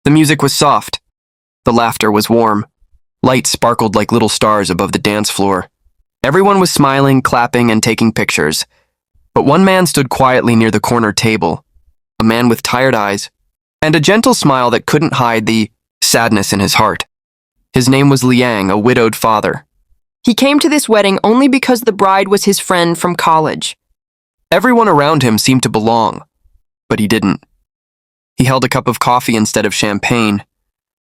The music was soft. The laughter was warm. Lights sparkled like little stars above the dance floor. Everyone was smiling, clapping, and taking pictures. But one man stood quietly near the corner table, a man with tired eyes, and a gentle smile that couldn't hide the sadness in his heart. His name was Leang, a widowed father. He came to this wedding only because the bride was his friend from college. Everyone around him seemed to belong, but he didn't. He held a cup of coffee instead of champagne.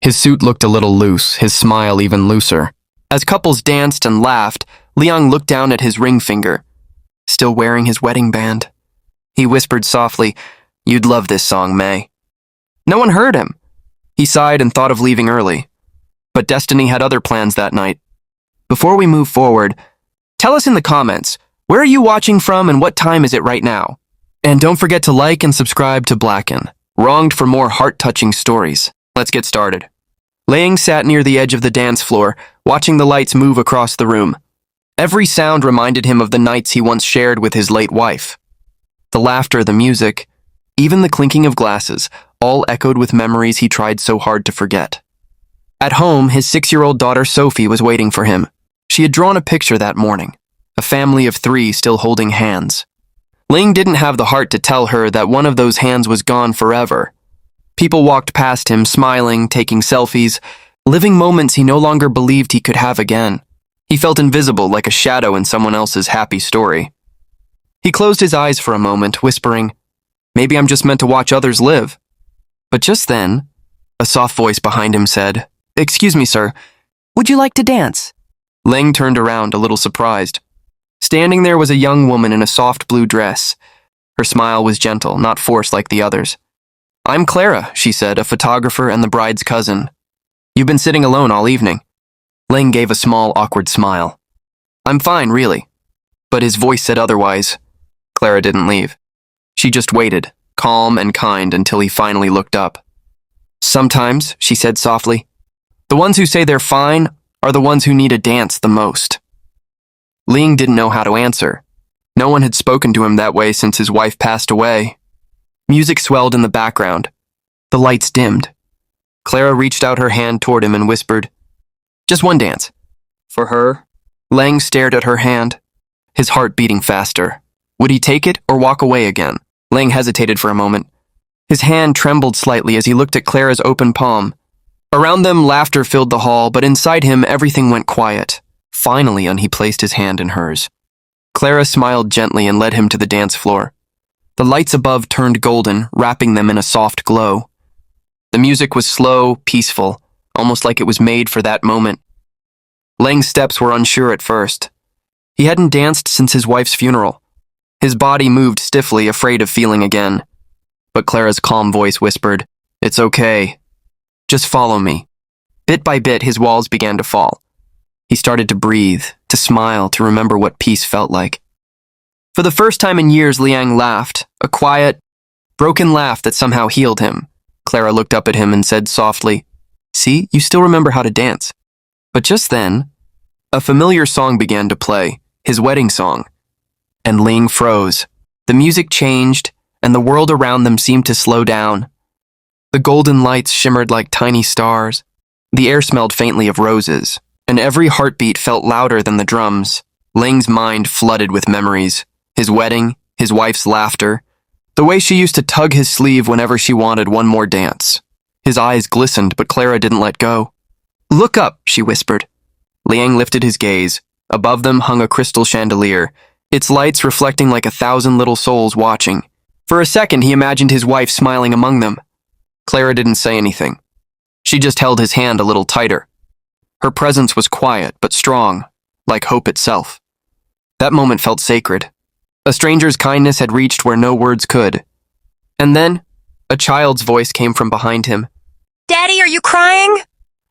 His suit looked a little loose, his smile even looser. As couples danced and laughed, Leang looked down at his ring finger, still wearing his wedding band. He whispered softly, "You'd love this song, May." No one heard him. He sighed and thought of leaving early. But destiny had other plans that night. Before we move forward, tell us in the comments, where are you watching from and what time is it right now? And don't forget to like and subscribe to Blacken, Wronged for more heart-touching stories. Let's get started. Leang sat near the edge of the dance floor, watching the lights move across the room. Every sound reminded him of the nights he once shared with his late wife. The laughter, the music, even the clinking of glasses, all echoed with memories he tried so hard to forget. At home, his 6-year-old daughter Sophie was waiting for him. She had drawn a picture that morning, a family of 3 still holding hands. Leang didn't have the heart to tell her that one of those hands was gone forever. People walked past him, smiling, taking selfies, living moments he no longer believed he could have again. He felt invisible, like a shadow in someone else's happy story. He closed his eyes for a moment, whispering, "Maybe I'm just meant to watch others live." But just then, a soft voice behind him said, "Excuse me, sir. Would you like to dance?" Leang turned around, a little surprised. Standing there was a young woman in a soft blue dress. Her smile was gentle, not forced like the others. "I'm Clara," she said, "a photographer and the bride's cousin. You've been sitting alone all evening." Leang gave a small, awkward smile. "I'm fine, really." But his voice said otherwise. Clara didn't leave. She just waited, calm and kind, until he finally looked up. "Sometimes," she said softly, "the ones who say they're fine are the ones who need a dance the most." Leang didn't know how to answer. No one had spoken to him that way since his wife passed away. Music swelled in the background. The lights dimmed. Clara reached out her hand toward him and whispered, "Just one dance." For her? Leang stared at her hand, his heart beating faster. Would he take it or walk away again? Leang hesitated for a moment. His hand trembled slightly as he looked at Clara's open palm. Around them, laughter filled the hall, but inside him, everything went quiet. Finally, he placed his hand in hers. Clara smiled gently and led him to the dance floor. The lights above turned golden, wrapping them in a soft glow. The music was slow, peaceful, almost like it was made for that moment. Leang's steps were unsure at first. He hadn't danced since his wife's funeral. His body moved stiffly, afraid of feeling again. But Clara's calm voice whispered, "It's okay. Just follow me." Bit by bit, his walls began to fall. He started to breathe, to smile, to remember what peace felt like. For the first time in years, Leang laughed, a quiet, broken laugh that somehow healed him. Clara looked up at him and said softly, "See, you still remember how to dance." But just then, a familiar song began to play, his wedding song. And Leang froze. The music changed, and the world around them seemed to slow down. The golden lights shimmered like tiny stars. The air smelled faintly of roses, and every heartbeat felt louder than the drums. Leang's mind flooded with memories. His wedding, his wife's laughter, the way she used to tug his sleeve whenever she wanted one more dance. His eyes glistened, but Clara didn't let go. "Look up," she whispered. Leang lifted his gaze. Above them hung a crystal chandelier, its lights reflecting like 1,000 little souls watching. For a second, he imagined his wife smiling among them. Clara didn't say anything. She just held his hand a little tighter. Her presence was quiet but strong, like hope itself. That moment felt sacred. A stranger's kindness had reached where no words could. And then, a child's voice came from behind him. "Daddy, are you crying?"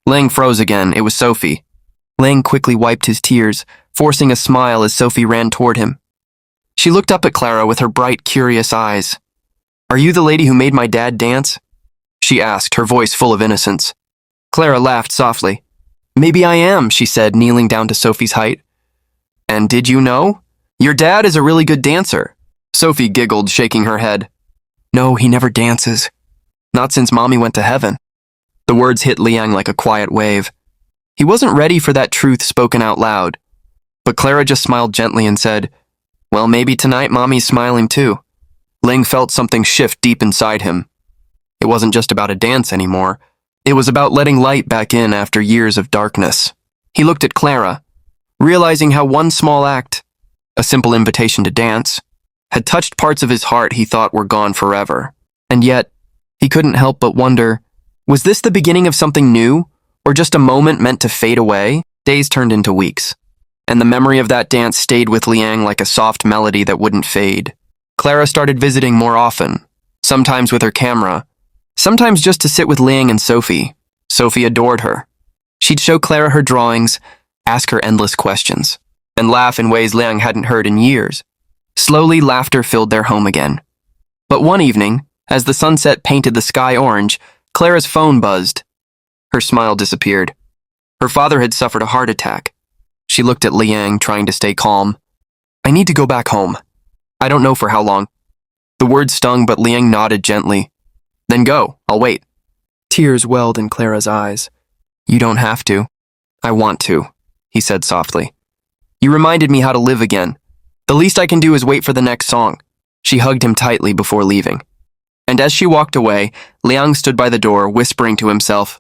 Leang froze again. It was Sophie. Leang quickly wiped his tears, forcing a smile as Sophie ran toward him. She looked up at Clara with her bright, curious eyes. "Are you the lady who made my dad dance?" she asked, her voice full of innocence. Clara laughed softly. "Maybe I am," she said, kneeling down to Sophie's height. "And did you know? Your dad is a really good dancer." Sophie giggled, shaking her head. "No, he never dances. Not since Mommy went to heaven." The words hit Leang like a quiet wave. He wasn't ready for that truth spoken out loud. But Clara just smiled gently and said, "Well, maybe tonight Mommy's smiling too." Leang felt something shift deep inside him. It wasn't just about a dance anymore. It was about letting light back in after years of darkness. He looked at Clara, realizing how one small act, a simple invitation to dance, had touched parts of his heart he thought were gone forever. And yet, he couldn't help but wonder, was this the beginning of something new, or just a moment meant to fade away? Days turned into weeks, and the memory of that dance stayed with Leang like a soft melody that wouldn't fade. Clara started visiting more often, sometimes with her camera, sometimes just to sit with Leang and Sophie. Sophie adored her. She'd show Clara her drawings, ask her endless questions, and laugh in ways Leang hadn't heard in years. Slowly, laughter filled their home again. But one evening, as the sunset painted the sky orange, Clara's phone buzzed. Her smile disappeared. Her father had suffered a heart attack. She looked at Leang, trying to stay calm. "I need to go back home. I don't know for how long." The words stung, but Leang nodded gently. "Then go, I'll wait." Tears welled in Clara's eyes. "You don't have to. I want to," he said softly. "You reminded me how to live again. The least I can do is wait for the next song." She hugged him tightly before leaving. And as she walked away, Leang stood by the door, whispering to himself,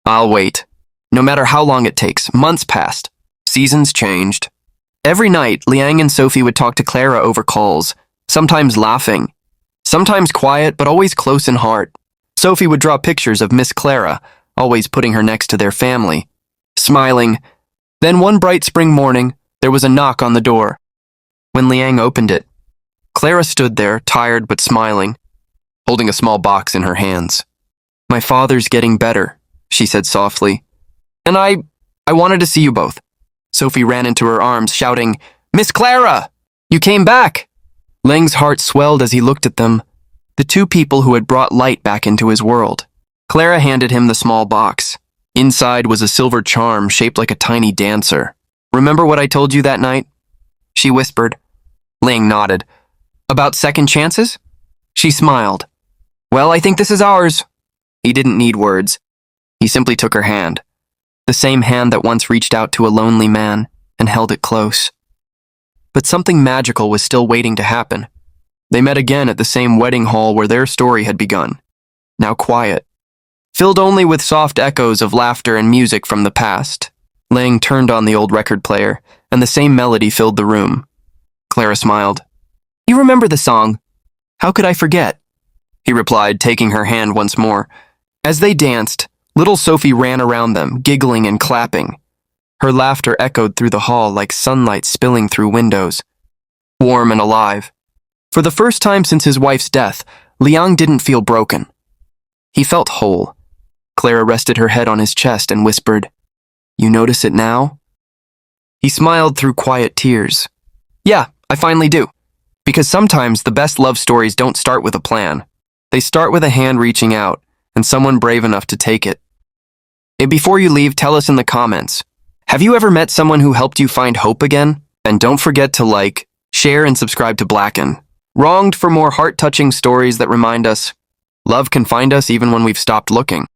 "I'll wait. No matter how long it takes. Months passed. Seasons changed." Every night, Leang and Sophie would talk to Clara over calls, sometimes laughing, sometimes quiet, but always close in heart. Sophie would draw pictures of Miss Clara, always putting her next to their family, smiling. Then one bright spring morning, there was a knock on the door. When Leang opened it, Clara stood there, tired but smiling, holding a small box in her hands. "My father's getting better," she said softly. "And I wanted to see you both." Sophie ran into her arms, shouting, "Miss Clara! You came back!" Leang's heart swelled as he looked at them, the two people who had brought light back into his world. Clara handed him the small box. Inside was a silver charm shaped like a tiny dancer. "Remember what I told you that night?" she whispered. Leang nodded. "About second chances?" She smiled. "Well, I think this is ours." He didn't need words. He simply took her hand, the same hand that once reached out to a lonely man and held it close. But something magical was still waiting to happen. They met again at the same wedding hall where their story had begun, now quiet, filled only with soft echoes of laughter and music from the past. Leang turned on the old record player, and the same melody filled the room. Clara smiled. "You remember the song?" "How could I forget?" he replied, taking her hand once more. As they danced, little Sophie ran around them, giggling and clapping. Her laughter echoed through the hall like sunlight spilling through windows, warm and alive. For the first time since his wife's death, Leang didn't feel broken. He felt whole. Clara rested her head on his chest and whispered, "You notice it now?" He smiled through quiet tears. "Yeah, I finally do. Because sometimes the best love stories don't start with a plan. They start with a hand reaching out and someone brave enough to take it." And before you leave, tell us in the comments, have you ever met someone who helped you find hope again? And don't forget to like, share, and subscribe to Blacken. Wronged for more heart-touching stories that remind us love can find us even when we've stopped looking.